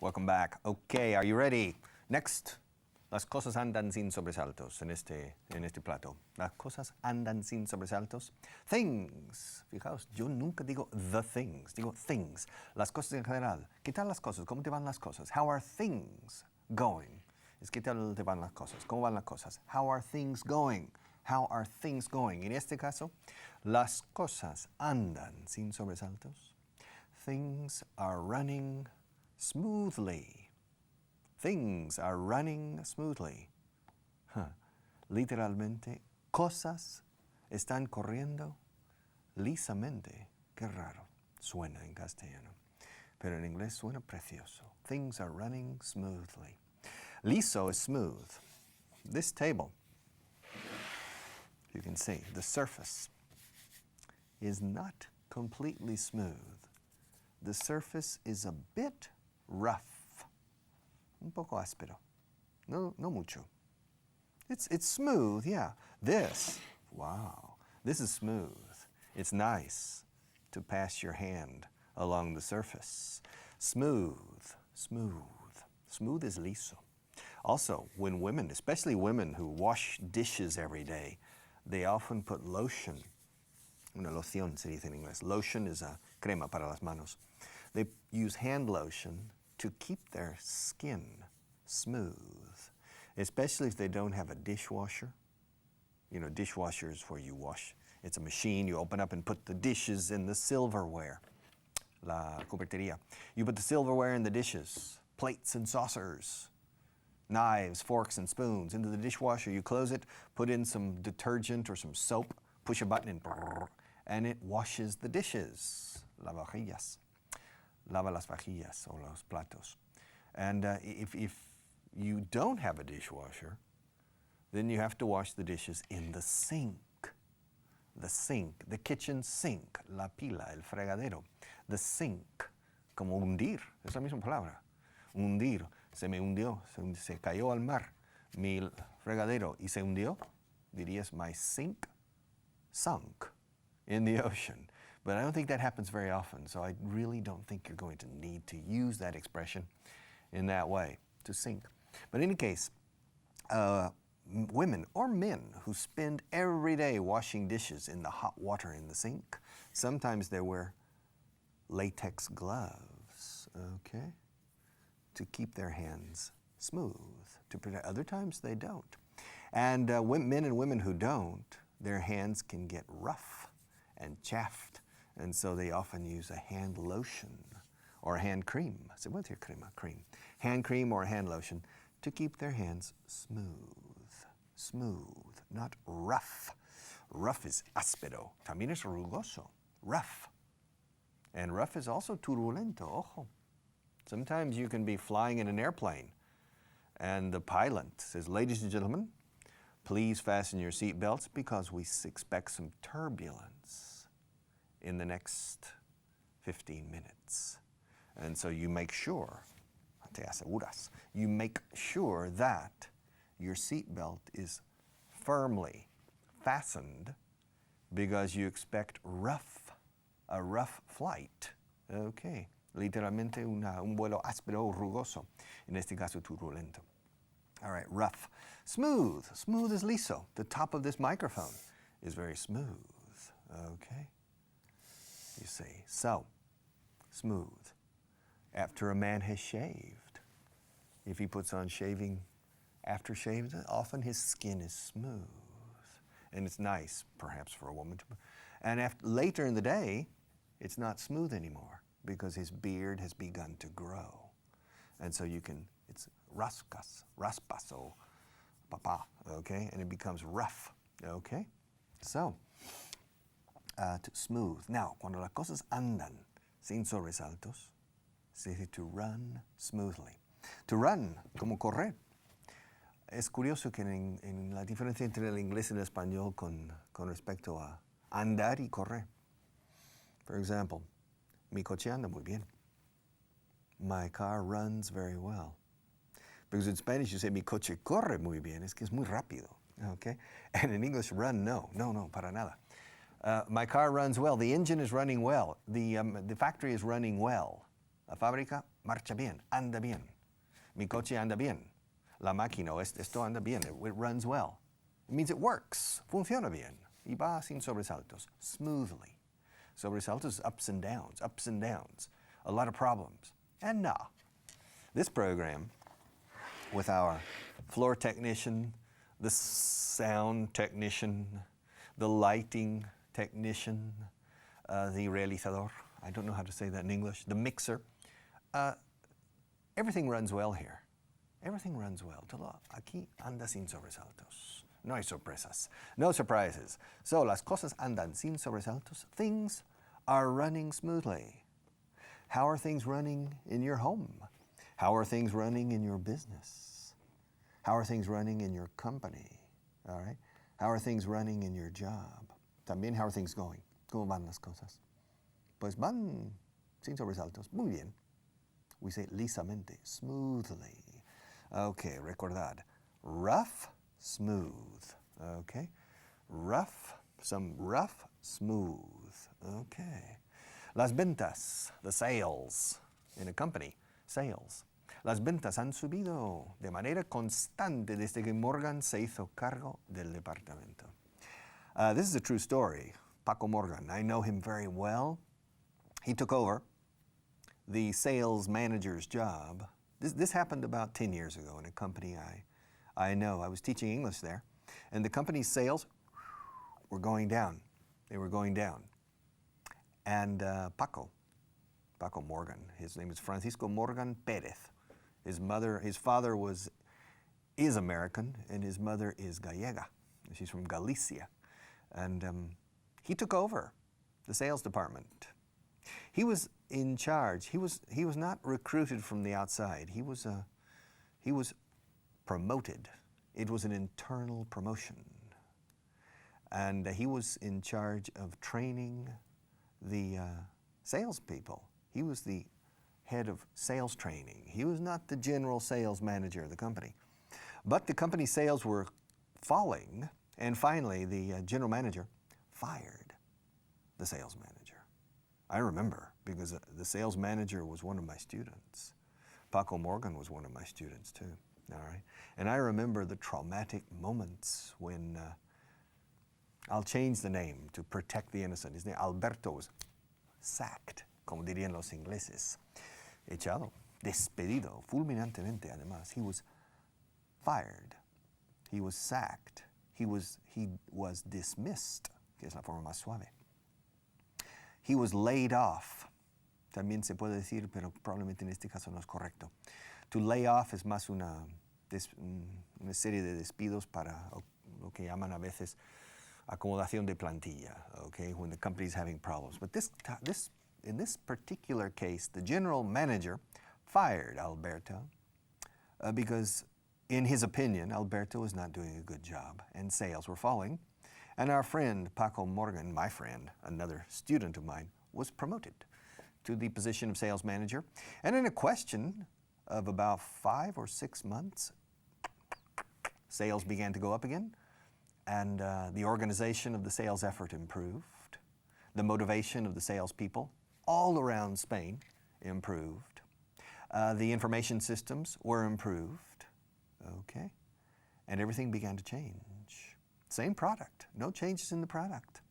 Welcome back. Okay, are you ready? Next. Las cosas andan sin sobresaltos en este plato. Las cosas andan sin sobresaltos. Things. Fijaos, yo nunca digo the things, digo things. Las cosas en general. ¿Qué tal las cosas? ¿Cómo te van las cosas? How are things going? Es ¿qué tal te van las cosas? ¿Cómo van las cosas? How are things going? How are things going? En este caso, las cosas andan sin sobresaltos. Things are running smoothly. Things are running smoothly. Literalmente, cosas están corriendo lisamente. Qué raro suena en castellano. Pero en inglés suena precioso. Things are running smoothly. Liso is smooth. This table, you can see, the surface is not completely smooth. The surface is a bit rough. Un poco áspero. No mucho. It's smooth, yeah. This, wow, this is smooth. It's nice to pass your hand along the surface. Smooth, smooth. Smooth is liso. Also, when women, especially women who wash dishes every day, they often put lotion. Una loción se dice en inglés. Lotion is a crema para las manos. They use hand lotion to keep their skin smooth, especially if they don't have a dishwasher. You know, dishwasher is where you wash. It's a machine. You open up and put the dishes in the silverware, la cubertería. You put the silverware in the dishes, plates and saucers, knives, forks, and spoons into the dishwasher. You close it, put in some detergent or some soap, push a button, and it washes the dishes, lavavajillas. Lava las vajillas o los platos. And if you don't have a dishwasher, then you have to wash the dishes in the sink. The sink, the kitchen sink, la pila, el fregadero. The sink, como hundir, es la misma palabra. Hundir, se me hundió, se cayó al mar. Mi fregadero y se hundió, dirías my sink sunk in the ocean. But I don't think that happens very often, so I really don't think you're going to need to use that expression in that way, to sink. But in any case, women or men who spend every day washing dishes in the hot water in the sink, sometimes they wear latex gloves, okay, to keep their hands smooth, to protect. Other times they don't. And men and women who don't, their hands can get rough and chaffed. And so they often use a hand lotion or a hand cream. So what's your crema? Cream. Hand cream or hand lotion to keep their hands smooth. Smooth, not rough. Rough is áspero. También es rugoso. Rough. And rough is also turbulento. Ojo. Sometimes you can be flying in an airplane and the pilot says, "Ladies and gentlemen, please fasten your seat belts because we expect some turbulence in the next 15 minutes. And so you make sure, te aseguras, you make sure that your seatbelt is firmly fastened because you expect a rough flight. Okay, literalmente un vuelo áspero o rugoso, en este caso turbulento. All right, rough. Smooth. Smooth is liso. The top of this microphone is very smooth. Okay. You see, so, smooth. After a man has shaved, if he puts on shaving aftershave, often his skin is smooth. And it's nice, perhaps, for a woman to. And later in the day, it's not smooth anymore because his beard has begun to grow. And so it's raspas, o papa, okay? And it becomes rough, okay? So, smooth. Now, cuando las cosas andan sin sobresaltos, se dice to run smoothly. To run, como correr. Es curioso que en la diferencia entre el inglés y el español con respecto a andar y correr. For example, mi coche anda muy bien. My car runs very well. Because in Spanish you say mi coche corre muy bien, es que es muy rápido. Okay? And in English, run, no, para nada. My car runs well. The engine is running well. The factory is running well. La fábrica marcha bien, anda bien. Mi coche anda bien. La máquina, esto anda bien, it runs well. It means it works, funciona bien. Y va sin sobresaltos, smoothly. Sobresaltos, ups and downs, a lot of problems. And now, this program, with our floor technician, the sound technician, the lighting technician, the realizador, I don't know how to say that in English, the mixer, everything runs well here. Everything runs well. Aquí anda sin sobresaltos. No hay sorpresas. No surprises. So, las cosas andan sin sobresaltos. Things are running smoothly. How are things running in your home? How are things running in your business? How are things running in your company? All right? How are things running in your job? También, how are things going? ¿Cómo van las cosas? Pues van sin sobresaltos. Muy bien. We say lisamente, smoothly. Okay, recordad. Rough, smooth. Okay? Rough, some rough, smooth. Okay. Las ventas, the sales in a company, sales. Las ventas han subido de manera constante desde que Morgan se hizo cargo del departamento. This is a true story. Paco Morgan, I know him very well. He took over the sales manager's job. This happened about 10 years ago in a company I know. I was teaching English there, and the company's sales were going down. They were going down. And Paco Morgan, his name is Francisco Morgan Pérez. His father is American, and his mother is Gallega. She's from Galicia. And he took over the sales department. He was in charge. He was not recruited from the outside. He was promoted. It was an internal promotion. And he was in charge of training the salespeople. He was the head of sales training. He was not the general sales manager of the company. But the company's sales were falling, and finally the general manager fired the sales manager. I remember, because the sales manager was one of my students. Paco Morgan was one of my students too, all right? And I remember the traumatic moments when, I'll change the name to protect the innocent. His name, Alberto, was sacked, como dirían los ingleses. Echado, despedido, fulminantemente además. He was fired. He was sacked. He was dismissed, que es la forma más suave. He was laid off. También se puede decir, pero probablemente en este caso no es correcto. To lay off es más una serie de despidos para lo que llaman a veces acomodación de plantilla, okay, when the company is having problems. But in this particular case, the general manager fired Alberto because, in his opinion, Alberto was not doing a good job and sales were falling. And our friend, Paco Morgan, my friend, another student of mine, was promoted to the position of sales manager. And in a question of about 5 or 6 months, sales began to go up again, and the organization of the sales effort improved. The motivation of the salespeople all around Spain improved. The information systems were improved, okay? And everything began to change. Same product, no changes in the product.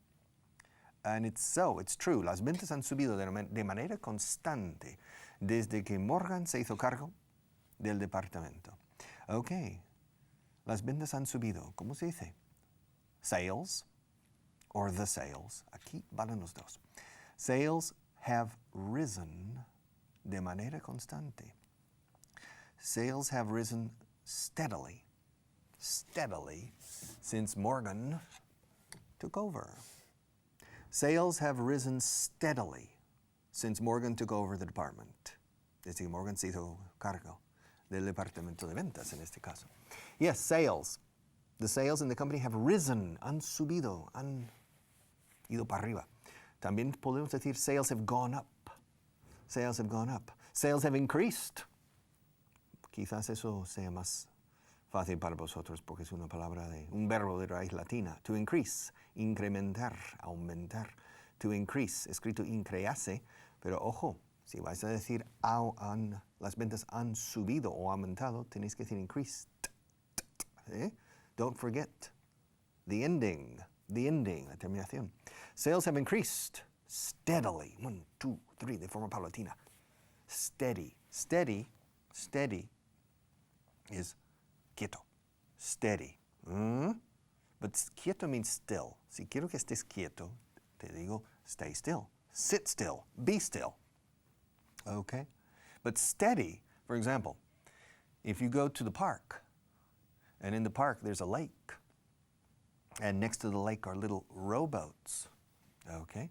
And it's true, las ventas han subido de manera constante desde que Morgan se hizo cargo del departamento. Okay, las ventas han subido, ¿cómo se dice? Sales, or the sales, aquí van los dos. Sales have risen de manera constante. Sales have risen steadily since Morgan took over. Sales have risen steadily since Morgan took over the department. Desde que Morgan se hizo cargo del departamento de ventas en este caso. Yes, sales. The sales in the company have risen, han subido, han ido para arriba. También podemos decir sales have gone up. Sales have gone up. Sales have increased. Quizás eso sea más fácil para vosotros porque es un verbo de raíz latina. To increase, incrementar, aumentar. To increase, escrito increase, pero ojo, Si vais a decir las ventas han subido o aumentado, tenéis que decir increased. ¿Eh? Don't forget the ending, la terminación. Sales have increased steadily. 1, 2, 3, de forma paulatina. Steady. Steady is quieto. Steady. But quieto means still. Si quiero que estés quieto, te digo stay still. Sit still. Be still. Okay? But steady, for example, if you go to the park, and in the park there's a lake, and next to the lake are little rowboats, okay?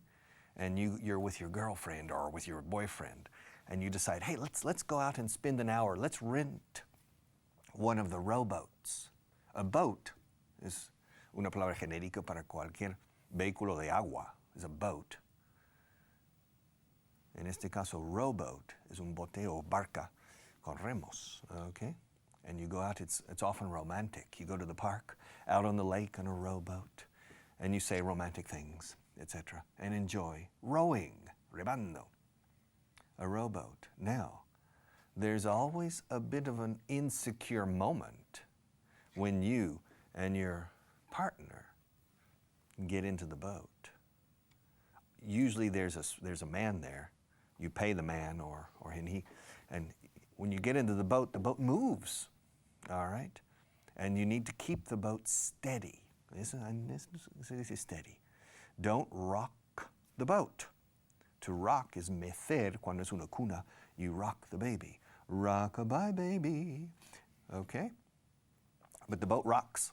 And you're with your girlfriend or with your boyfriend, and you decide, hey, let's go out and spend an hour. Let's rent one of the rowboats. A boat is una palabra genérica para cualquier vehículo de agua. Is a boat. En este caso, rowboat is un bote o barca con remos, okay? And you go out, it's often romantic. You go to the park, out on the lake on a rowboat, and you say romantic things, etc., and enjoy rowing, remando, a rowboat. Now, there's always a bit of an insecure moment when you and your partner get into the boat. Usually there's a man there. You pay the man or he, and when you get into the boat moves, all right? And you need to keep the boat steady. Steady. Don't rock the boat. To rock is mecer, cuando es una cuna, you rock the baby. Rock-a-bye, baby. Okay? But the boat rocks.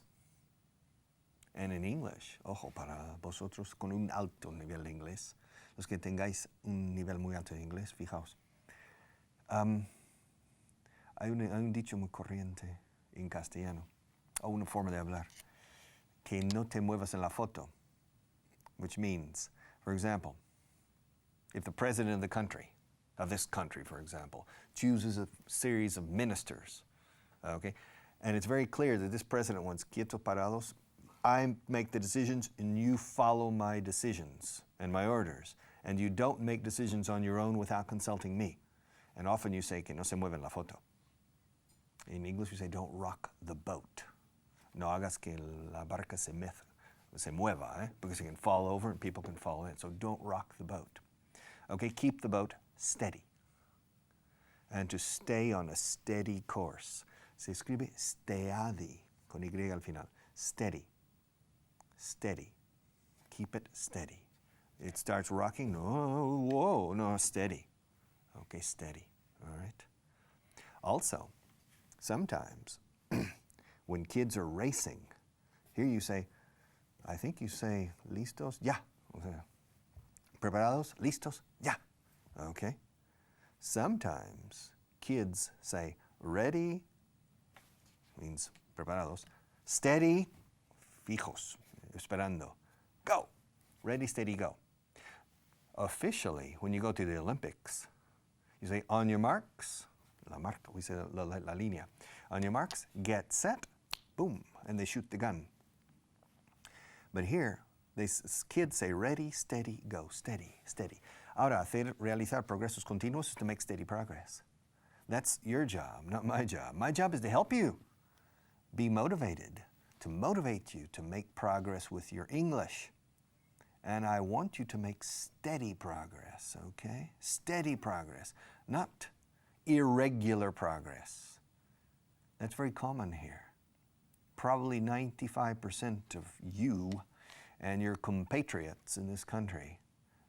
And in English, ojo, para vosotros con un alto nivel de inglés, los que tengáis un nivel muy alto de inglés, fijaos. Hay un dicho muy corriente en castellano, o una forma de hablar, que no te muevas en la foto, which means, for example, if the president of the country, of this country, for example, chooses a series of ministers, okay, and it's very clear that this president wants quietos parados, I make the decisions and you follow my decisions and my orders, and you don't make decisions on your own without consulting me. And often you say que no se mueva en la foto. In English you say don't rock the boat. No hagas que la barca se mueva, because it can fall over and people can fall in. So don't rock the boat. Okay, keep the boat steady. And to stay on a steady course. Se escribe steady, con Y al final. Steady. Steady. Keep it steady. It starts rocking, no, steady. Okay, steady, all right? Also, sometimes when kids are racing, here you say, I think you say, listos, ya. Preparados, listos, ya. Okay? Sometimes kids say, ready, means preparados, steady, fijos, esperando, go. Ready, steady, go. Officially, when you go to the Olympics, you say, on your marks, la marca, we say la línea. On your marks, get set, boom, and they shoot the gun. But here, kids say, ready, steady, go, steady, steady. Ahora, realizar progresos continuos is to make steady progress. That's your job, not my job. My job is to help you be motivated, to motivate you to make progress with your English. And I want you to make steady progress, okay? Steady progress, not irregular progress. That's very common here. Probably 95% of you and your compatriots in this country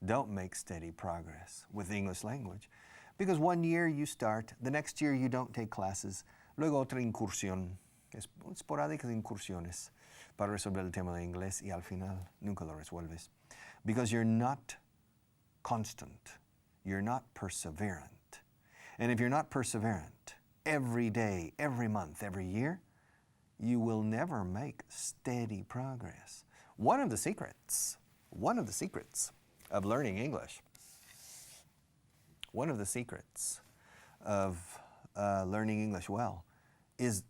don't make steady progress with the English language because one year you start, the next year you don't take classes, luego otra incursión, esporádicas incursiones para resolver el tema de inglés y al final nunca lo resuelves. Because you're not constant, you're not perseverant. And if you're not perseverant, every day, every month, every year, you will never make steady progress. One of the secrets of learning English, one of the secrets of learning English well is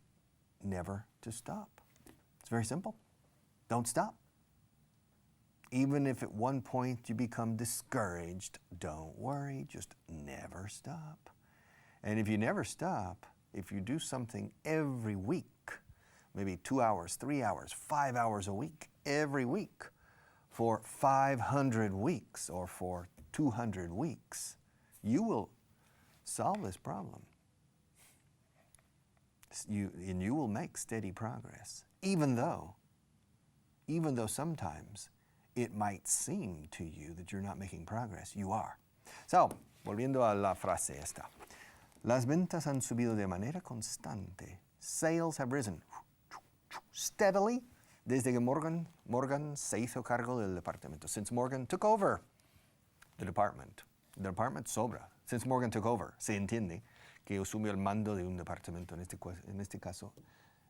never to stop. It's very simple. Don't stop. Even if at one point you become discouraged, don't worry, just never stop. And if you never stop, if you do something every week, maybe 2 hours, 3 hours, 5 hours a week, every week, for 500 weeks or for 200 weeks, you will solve this problem. And you will make steady progress, even though sometimes it might seem to you that you're not making progress. You are. So, volviendo a la frase esta. Las ventas han subido de manera constante. Sales have risen steadily desde que Morgan se hizo cargo del departamento. Since Morgan took over the department sobra. Since Morgan took over, se entiende que asumió el mando de un departamento, en este caso,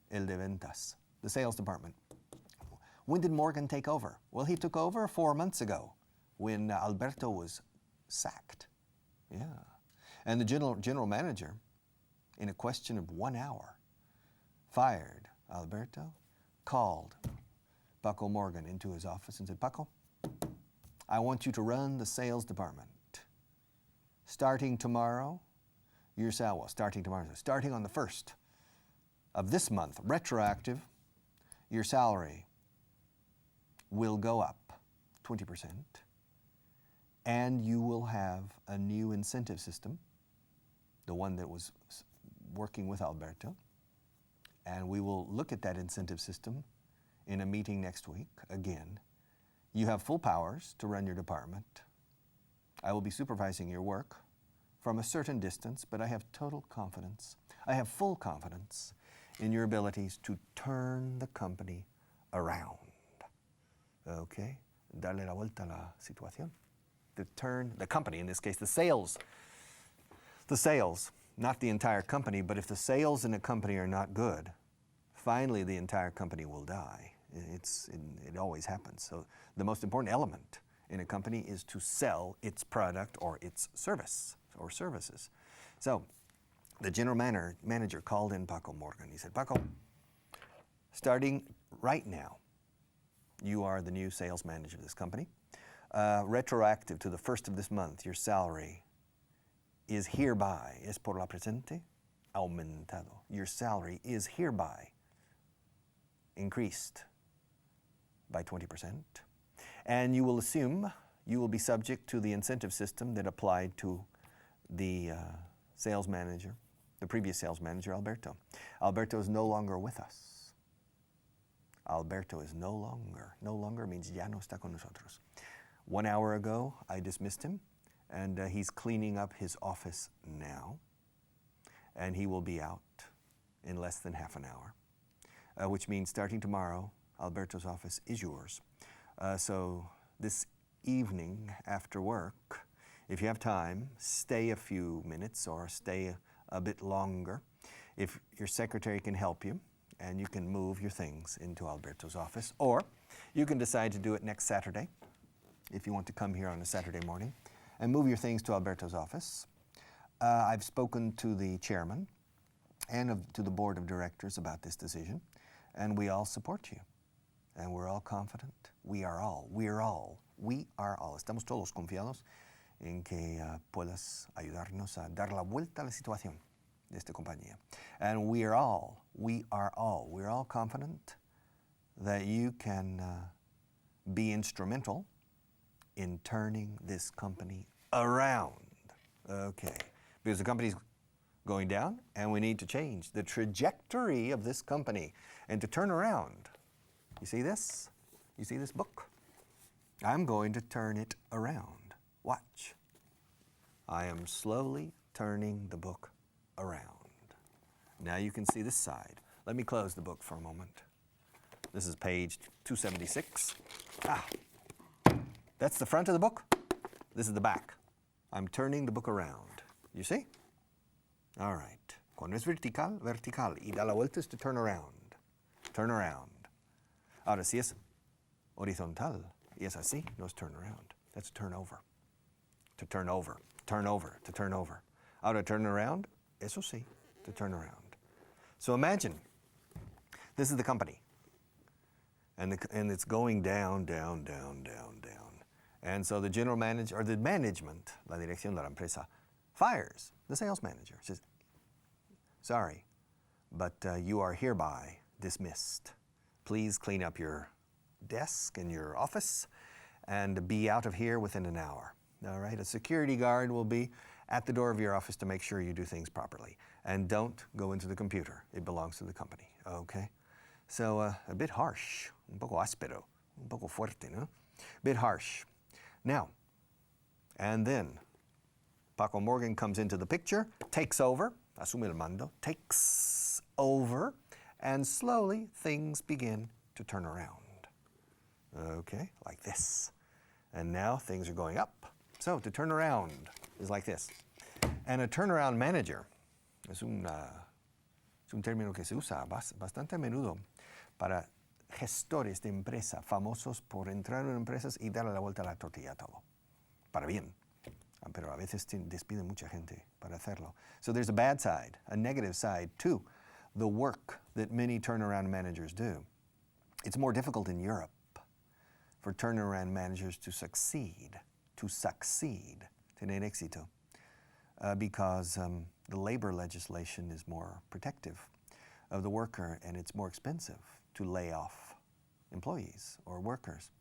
el de ventas, the sales department. When did Morgan take over? Well, he took over 4 months ago when Alberto was sacked. Yeah. And the general manager, in a question of 1 hour, fired Alberto, called Paco Morgan into his office and said, Paco, I want you to run the sales department. Starting tomorrow, starting on the 1st of this month, retroactive, your salary will go up 20%, and you will have a new incentive system, the one that was working with Alberto, and we will look at that incentive system in a meeting next week. Again, you have full powers to run your department. I will be supervising your work from a certain distance, but I have total confidence. I have full confidence in your abilities to turn the company around. Okay? Darle la vuelta a la situación. To turn the company, in this case, the sales, not the entire company, but if the sales in a company are not good, finally the entire company will die. It always happens. So the most important element in a company is to sell its product or its service or services. So the general manager called in Paco Morgan. He said, Paco, starting right now, you are the new sales manager of this company. Retroactive to the 1st of this month, your salary is hereby, es por la presente, aumentado. Your salary is hereby increased by 20%. And you will assume you will be subject to the incentive system that applied to the sales manager, the previous sales manager, Alberto. Alberto is no longer with us. Alberto is no longer means ya no está con nosotros. 1 hour ago, I dismissed him, and he's cleaning up his office now, and he will be out in less than half an hour, which means starting tomorrow, Alberto's office is yours. So this evening after work, if you have time, stay a few minutes or stay a bit longer. If your secretary can help you, and you can move your things into Alberto's office, or you can decide to do it next Saturday, if you want to come here on a Saturday morning, and move your things to Alberto's office. I've spoken to the chairman and to the board of directors about this decision, and we all support you. And we're all confident. We are all. Estamos todos confiados en que puedas ayudarnos a dar la vuelta a la situación de esta compañía. And we're all confident that you can be instrumental in turning this company around. Okay, because the company's going down and we need to change the trajectory of this company and to turn around. You see this? You see this book? I'm going to turn it around. Watch. I am slowly turning the book around. Now you can see this side. Let me close the book for a moment. This is page 276. That's the front of the book. This is the back. I'm turning the book around. You see? All right. Cuando es vertical, vertical. Y da la vuelta es to turn around. Turn around. Ahora, si es horizontal y es así, no es turn around. That's turn over. To turn over. Turn over. To turn over. Ahora, turn around, eso sí, to turn around. So imagine, this is the company. and it's going down, down, down, down, down. And so the general manager, or the management, la dirección de la empresa, fires the sales manager. Says, sorry, but you are hereby dismissed. Please clean up your desk in your office and be out of here within an hour. All right, a security guard will be at the door of your office to make sure you do things properly. And don't go into the computer. It belongs to the company, okay? So a bit harsh, un poco áspero, un poco fuerte, no? Bit harsh. Now, and then Paco Morgan comes into the picture, takes over, asume el mando, takes over, and slowly things begin to turn around. Okay, like this. And now things are going up. So to turn around is like this. And a turnaround manager es un término que se usa bastante a menudo para gestores de empresa famosos por entrar en empresas y darle la vuelta a la tortilla a todo. Para bien. Pero a veces despiden mucha gente para hacerlo. So there's a bad side, a negative side to the work that many turnaround managers do. It's more difficult in Europe for turnaround managers to succeed, tener éxito, because the labor legislation is more protective of the worker, and it's more expensive to lay off employees or workers.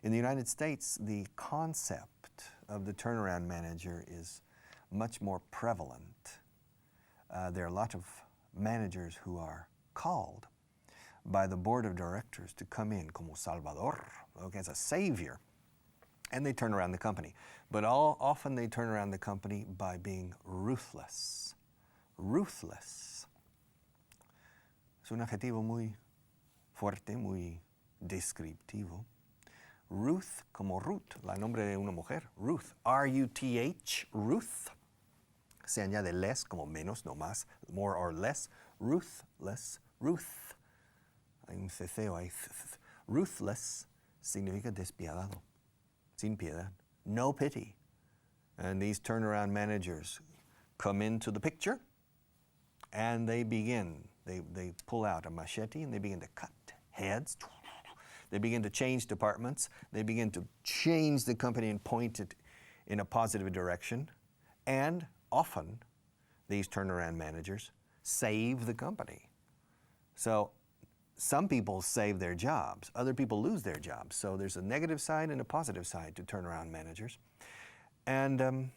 In the United States, the concept of the turnaround manager is much more prevalent. There are a lot of managers who are called by the board of directors to come in como Salvador, okay, as a savior, and they turn around the company. But often they turn around the company by being ruthless. Ruthless. Es un adjetivo muy fuerte, muy descriptivo. Ruth, como Ruth, la nombre de una mujer. Ruth, R-U-T-H, Ruth. Se añade less, como menos, no más, more or less. Ruthless, Ruth. Hay un ceceo ahí. Ruthless significa despiadado, sin piedad, no pity. And these turnaround managers come into the picture and they pull out a machete and they begin to cut heads. They begin to change departments. They begin to change the company and point it in a positive direction. And often, these turnaround managers save the company. So some people save their jobs. Other people lose their jobs. So there's a negative side and a positive side to turnaround managers. And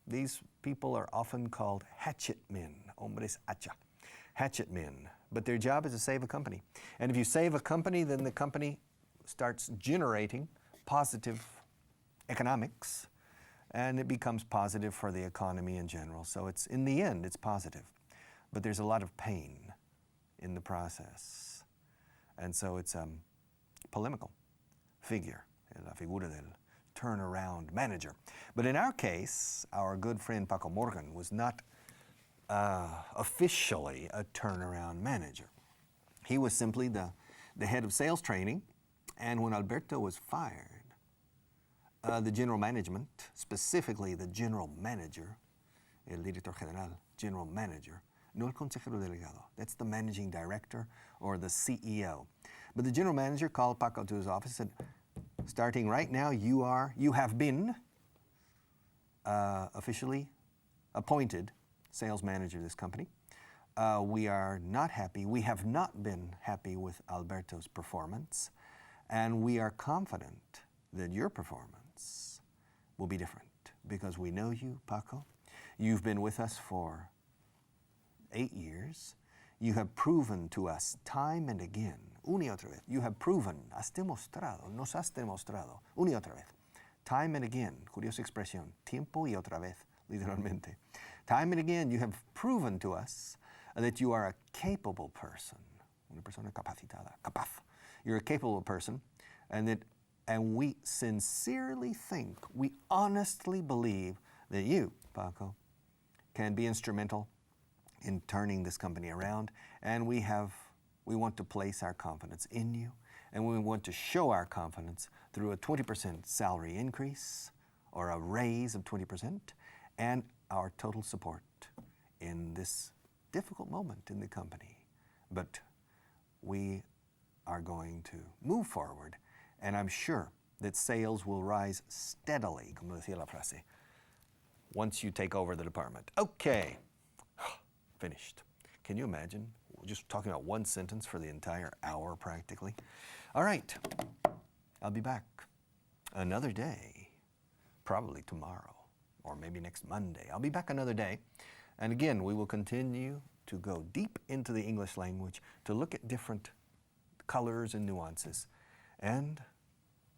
these people are often called hatchet men, hombres hacha, hatchet men. But their job is to save a company. And if you save a company, then the company starts generating positive economics, and it becomes positive for the economy in general. So it's, in the end, it's positive. But there's a lot of pain in the process. And so it's a polemical figure, la figura del turnaround manager. But in our case, our good friend Paco Morgan was not officially a turnaround manager. He was simply the head of sales training. And when Alberto was fired, the general management, specifically the general manager, el director general, general manager, no el consejero delegado, that's the managing director or the CEO. But the general manager called Paco to his office and said, starting right now, you have been officially appointed sales manager of this company. We are not happy. We have not been happy with Alberto's performance. And we are confident that your performance will be different because we know you, Paco. You've been with us for 8 years. You have proven to us time and again, una y otra vez. You have proven, has demostrado, nos has demostrado, una y otra vez. Time and again, curiosa expresión, tiempo y otra vez, literalmente. Time and again, you have proven to us that you are a capable person, una persona capacitada, capaz. You're a capable person, and we sincerely think, we honestly believe that you, Paco, can be instrumental in turning this company around, and we want to place our confidence in you, and we want to show our confidence through a 20% salary increase or a raise of 20% and our total support in this difficult moment in the company. But we are going to move forward, and I'm sure that sales will rise steadily, como decía la frase, once you take over the department. Okay, finished. Can you imagine? We're just talking about one sentence for the entire hour practically. All right, I'll be back another day, probably tomorrow, or maybe next Monday. I'll be back another day. And again, we will continue to go deep into the English language, to look at different colors and nuances. And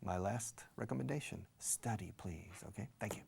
my last recommendation, study, please, okay? Thank you.